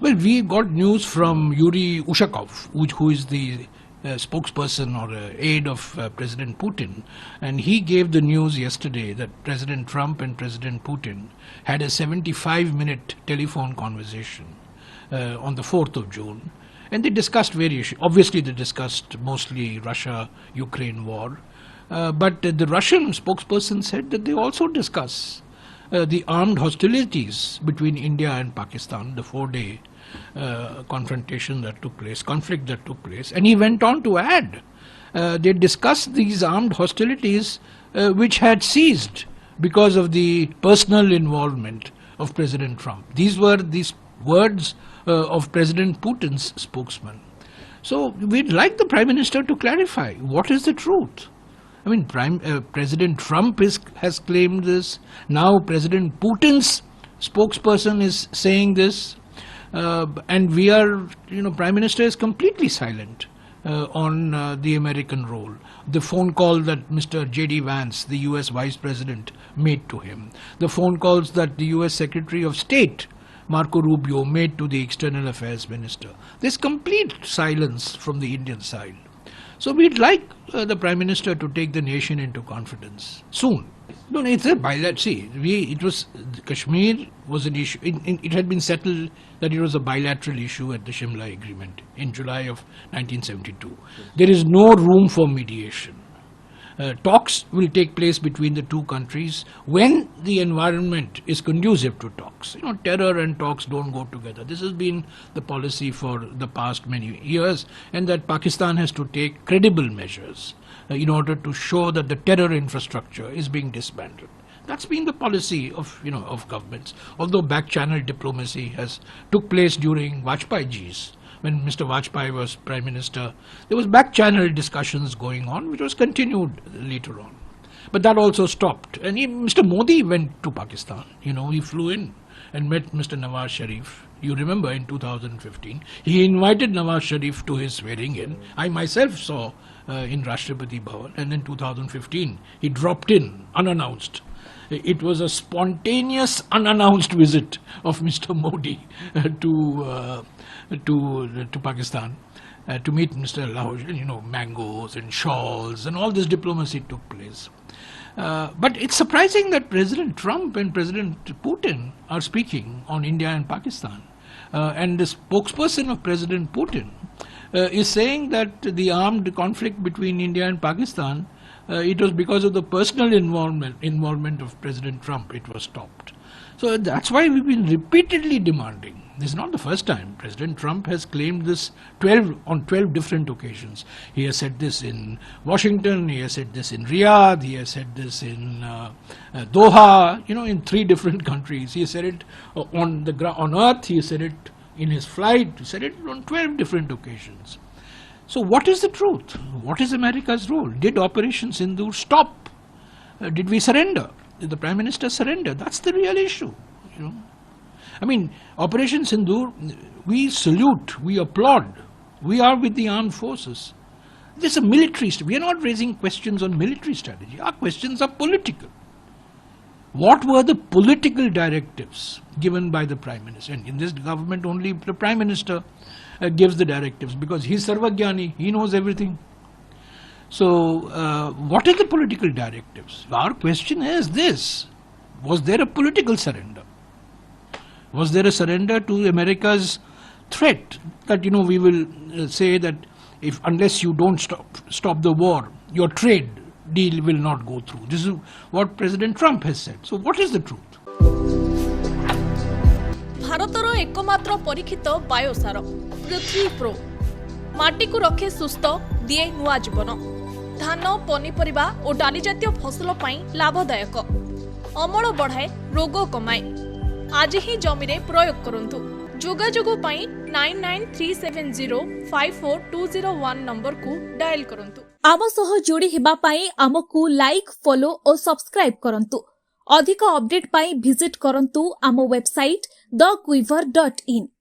Well, we got news from Yuri Ushakov, who is the spokesperson or aide of President Putin, and he gave the news yesterday that President Trump and President Putin had a 75-minute telephone conversation on the 4th of June, and they discussed various issues. Obviously, they discussed mostly Russia-Ukraine war, but the Russian spokesperson said that they also discuss the armed hostilities between India and Pakistan, the 4-day confrontation that took place, conflict that took place. And he went on to add, they discussed these armed hostilities which had ceased because of the personal involvement of President Trump. These were these words of President Putin's spokesman. So we'd like the Prime Minister to clarify what is the truth. I mean, President Trump has claimed this. Now President Putin's spokesperson is saying this. And we are, Prime Minister is completely silent on the American role. The phone call that Mr. J.D. Vance, the US Vice President, made to him. The phone calls that the US Secretary of State, Marco Rubio, made to the External Affairs Minister. There's complete silence from the Indian side. So we'd like the Prime Minister to take the nation into confidence soon. No, it's a bilateral. See, Kashmir was an issue. It had been settled that it was a bilateral issue at the Shimla Agreement in July of 1972. There is no room for mediation. Talks will take place between the two countries when the environment is conducive to talks. Terror and talks don't go together. This has been the policy for the past many years, and that Pakistan has to take credible measures in order to show that the terror infrastructure is being dismantled. That's been the policy of governments. Although back-channel diplomacy took place during Vajpayee's. When Mr. Vajpayee was Prime Minister, there was back-channel discussions going on, which was continued later on. But that also stopped. And Mr. Modi went to Pakistan. He flew in and met Mr. Nawaz Sharif. You remember in 2015, he invited Nawaz Sharif to his swearing in. I myself saw in Rashtrapati Bhavan, and in 2015, he dropped in unannounced. It was a spontaneous, unannounced visit of Mr. Modi to Pakistan to meet Mr. Lahoj. Mangoes and shawls and all this diplomacy took place. But it's surprising that President Trump and President Putin are speaking on India and Pakistan. And the spokesperson of President Putin is saying that the armed conflict between India and Pakistan, it was because of the personal involvement of President Trump it was stopped. So that's why we've been repeatedly demanding. This is not the first time. President Trump has claimed this on 12 different occasions. He has said this in Washington, he has said this in Riyadh, he has said this in Doha, in 3 different countries. He said it on earth, he said it in his flight, he said it on 12 different occasions. So what is the truth? What is America's role? Did Operation Sindoor stop? Did we surrender? Did the Prime Minister surrender? That's the real issue. I mean, Operation Sindoor, we salute, we applaud. We are with the armed forces. This is a military strategy. We are not raising questions on military strategy. Our questions are political. What were the political directives given by the Prime Minister? And in this government, only the Prime Minister gives the directives because he's Sarvajnani, he knows everything. So, what are the political directives? Our question is this: was there a political surrender? Was there a surrender to America's threat that we will say that unless you don't stop the war, your trade deal will not go through? This is what President Trump has said. So what is the truth? भारतर एकमात्र परीक्षित बायोसार पृथ्वी pro माटी को रखे सुस्थ दिए नुआ जीवन धान पनीपरिबा और डाली जातीय फसल पाई लाभदायक अमल बढ़ाए रोग कमाए आज ही जमी रे प्रयोग करंतु जोगाजोग पाई 9937054201 नंबर को डायल करंतु आम सह जोड़ी हेबा पाई आमकु लाइक फॉलो और सब्सक्राइब करंतु अधिक अपडेट पाई विजिट करंतु आम वेबसाइट thequiver.in